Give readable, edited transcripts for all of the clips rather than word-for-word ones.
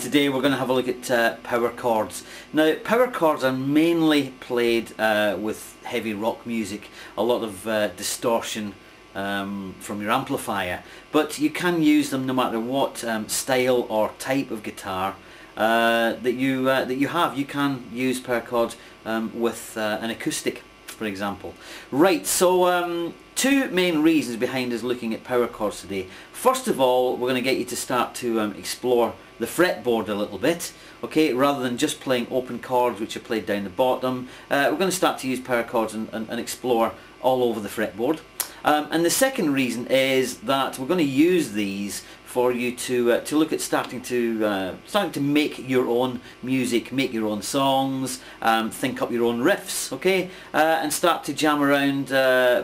today we're going to have a look at power chords. Now, power chords are mainly played with heavy rock music, a lot of distortion from your amplifier, but you can use them no matter what style or type of guitar that you have. You can use power chords with an acoustic, for example. Right, so two main reasons behind us looking at power chords today. First of all, we're going to get you to start to explore the fretboard a little bit, okay, rather than just playing open chords which are played down the bottom. We're going to start to use power chords and explore all over the fretboard. And the second reason is that we're going to use these for you to look at starting to make your own music, make your own songs, think up your own riffs, okay, and start to jam around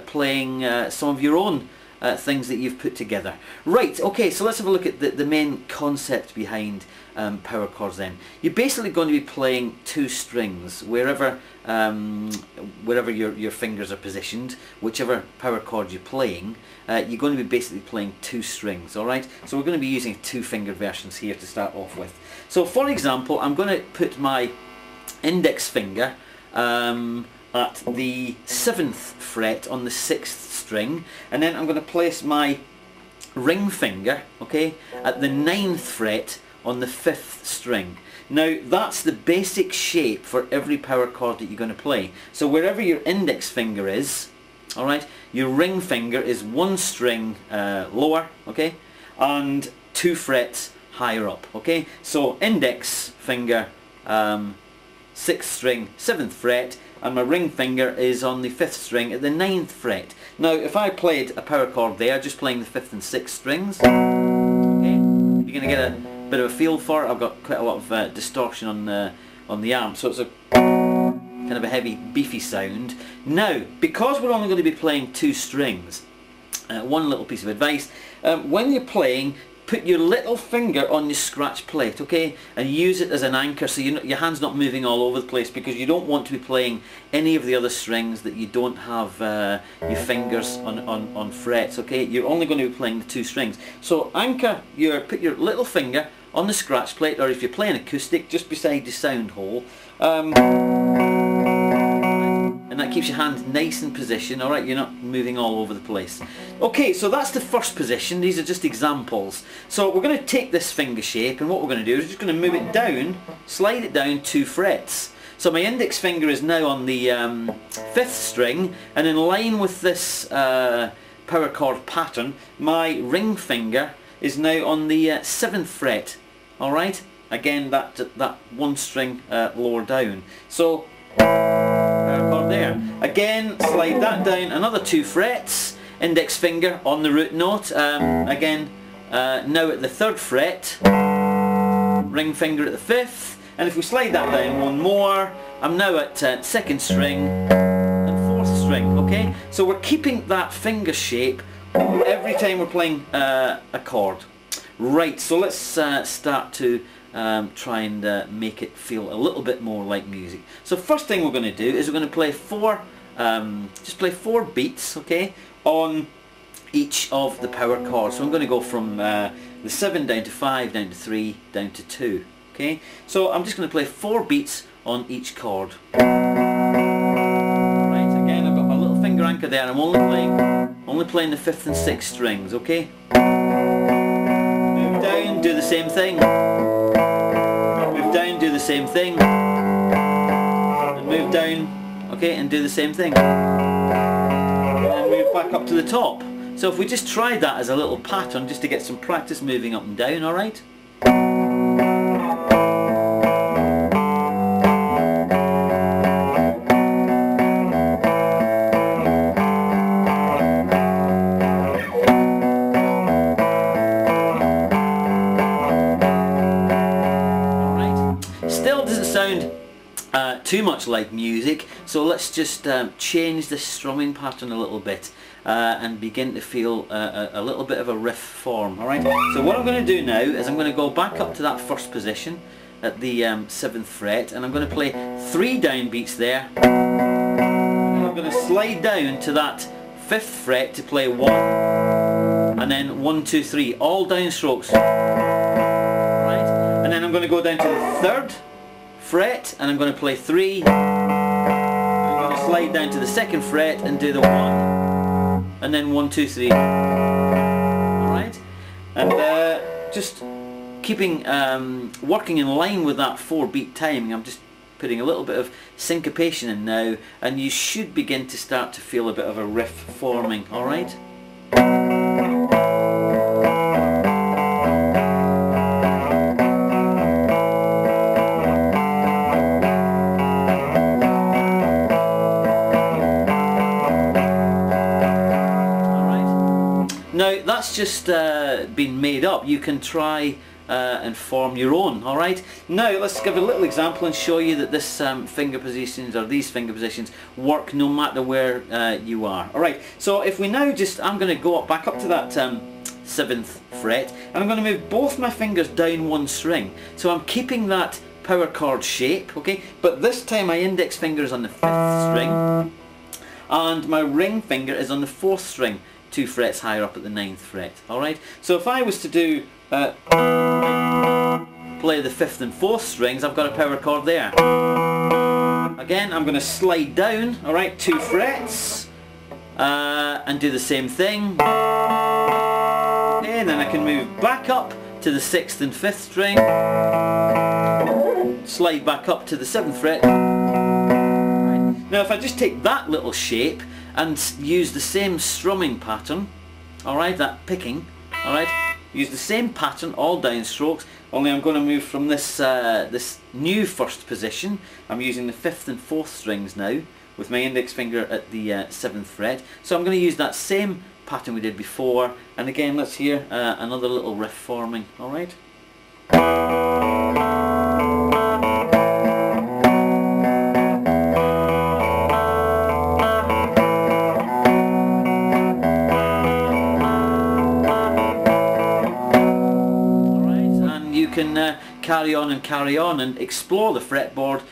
playing some of your own things that you've put together. Right, okay, so let's have a look at the main concept behind power chords then. You're basically going to be playing two strings wherever your fingers are positioned, whichever power chord you're playing. You're going to be basically playing two strings, alright? So we're going to be using two-fingered versions here to start off with. So for example, I'm going to put my index finger at the 7th fret on the 6th string, and then I'm going to place my ring finger, okay, at the 9th fret on the 5th string. Now that's the basic shape for every power chord that you're going to play. So wherever your index finger is, alright, your ring finger is one string lower, okay, and 2 frets higher up, okay. So index finger, 6th string, 7th fret, and my ring finger is on the 5th string at the 9th fret. Now if I played a power chord there, just playing the 5th and 6th strings, okay, you're going to get a bit of a feel for it. I've got quite a lot of distortion on the amp, so it's a kind of a heavy, beefy sound. Now, because we're only going to be playing two strings, one little piece of advice, when you're playing, put your little finger on your scratch plate, okay, and use it as an anchor so your hand's not moving all over the place, because you don't want to be playing any of the other strings that you don't have your fingers on frets, okay. You're only going to be playing the two strings. So put your little finger on the scratch plate, or if you're playing acoustic, just beside the sound hole, and that keeps your hand nice in position, alright, you're not moving all over the place. Okay, so that's the first position. These are just examples. So we're going to take this finger shape, and what we're going to do is just going to move it down, slide it down 2 frets. So my index finger is now on the 5th string, and in line with this power chord pattern, my ring finger is now on the 7th fret, alright? Again, that one string lower down. So power chord there. Again, slide that down another 2 frets, index finger on the root note, again now at the 3rd fret, ring finger at the 5th, and if we slide that down one more, I'm now at 2nd string and 4th string, okay? So we're keeping that finger shape every time we're playing a chord. Right, so let's start to try and make it feel a little bit more like music. So first thing we're going to do is we're going to play just play 4 beats, okay, on each of the power chords. So I'm going to go from the 7 down to 5, down to 3, down to 2, okay. So I'm just going to play 4 beats on each chord. Right, again I've got my little finger anchor there. I'm only playing the 5th and 6th strings, okay. Move down, do the same thing. Move down, do the same thing. And move down, okay, and do the same thing. And then move back up to the top. So if we just tried that as a little pattern, just to get some practice moving up and down, alright? Still doesn't sound too much like music, so let's just change the strumming pattern a little bit and begin to feel a little bit of a riff form, alright? So what I'm going to do now is I'm going to go back up to that first position at the 7th fret, and I'm going to play 3 downbeats there, and I'm going to slide down to that 5th fret to play 1, and then 1, 2, 3, all downstrokes, right? and then I'm going to go down to the 3rd fret and I'm going to play 3. I'm going to slide down to the 2nd fret and do the 1, and then 1, 2, 3. Alright, and just keeping working in line with that 4-beat timing. I'm just putting a little bit of syncopation in now, and you should begin to start to feel a bit of a riff forming. Alright? Now that's just been made up. You can try and form your own. Alright, now let's give a little example and show you that this finger positions, or these finger positions, work no matter where you are. Alright, so if we now just, I'm going to go back up to that 7th fret, and I'm going to move both my fingers down 1 string. So I'm keeping that power chord shape, okay, but this time my index finger is on the 5th string and my ring finger is on the 4th string, 2 frets higher up at the 9th fret. Alright, so if I was to do play the 5th and 4th strings, I've got a power chord there. Again, I'm going to slide down, alright, 2 frets and do the same thing. Okay, then I can move back up to the 6th and 5th string, slide back up to the 7th fret. Now if I just take that little shape and use the same strumming pattern, alright, that picking, alright, use the same pattern, all downstrokes, only I'm going to move from this this new 1st position. I'm using the 5th and 4th strings now, with my index finger at the 7th fret. So I'm going to use that same pattern we did before, and again let's hear another little riff forming, alright? Can carry on and explore the fretboard,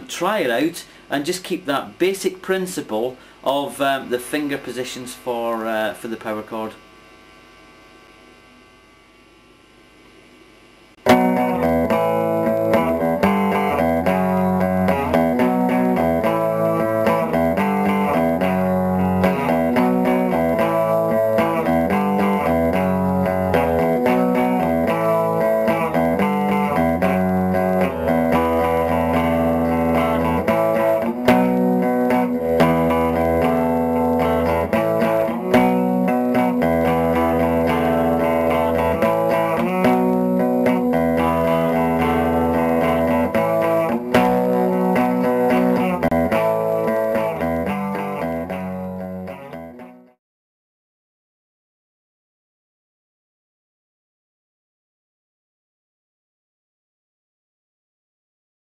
try it out, and just keep that basic principle of the finger positions for the power chord.